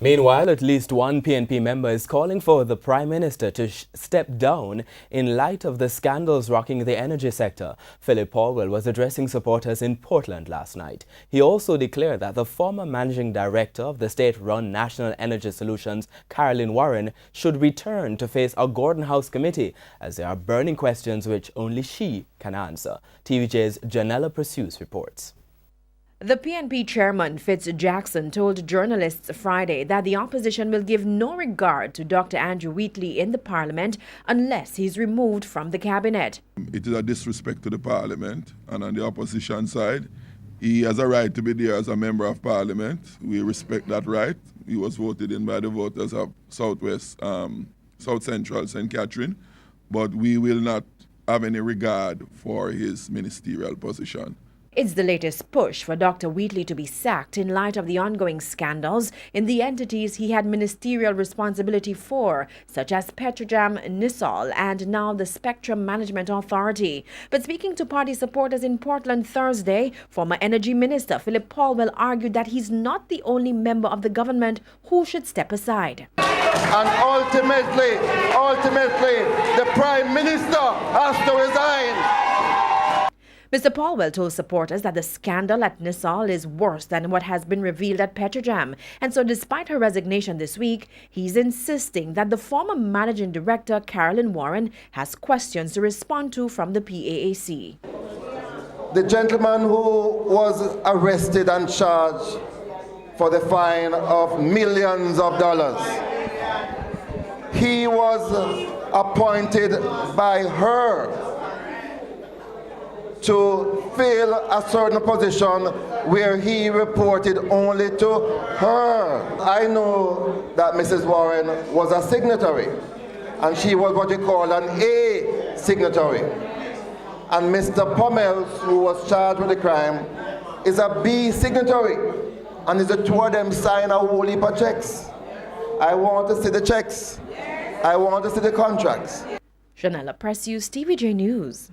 Meanwhile, at least one PNP member is calling for the Prime Minister to step down in light of the scandals rocking the energy sector. Philip Paulwell was addressing supporters in Portland last night. He also declared that the former managing director of the state-run National Energy Solutions, Carolyn Warren, should return to face a Gordon House committee as there are burning questions which only she can answer. TVJ's Janella Pursues reports. The PNP chairman, Fitz Jackson, told journalists Friday that the opposition will give no regard to Dr. Andrew Wheatley in the parliament unless he's removed from the cabinet. It is a disrespect to the parliament, and on the opposition side, he has a right to be there as a member of parliament. We respect that right. He was voted in by the voters of South Central St. Catherine, but we will not have any regard for his ministerial position. It's the latest push for Dr. Wheatley to be sacked in light of the ongoing scandals in the entities he had ministerial responsibility for, such as Petrojam, Nisol, and now the Spectrum Management Authority. But speaking to party supporters in Portland Thursday, former Energy Minister Philip Paulwell argued that he's not the only member of the government who should step aside. And ultimately, the Prime Minister has to resign. Mr. Paulwell told supporters that the scandal at Nisol is worse than what has been revealed at Petrojam. And so despite her resignation this week, he's insisting that the former managing director, Carolyn Warren, has questions to respond to from the PAAC. The gentleman who was arrested and charged for the fine of millions of dollars, he was appointed by her to fill a certain position where he reported only to her. I know that Mrs. Warren was a signatory, and she was what you call an A signatory. And Mr. Pommels, who was charged with the crime, is a B signatory, and the two of them sign a whole heap of checks. I want to see the checks. I want to see the contracts. Janella Pursues, TVJ News.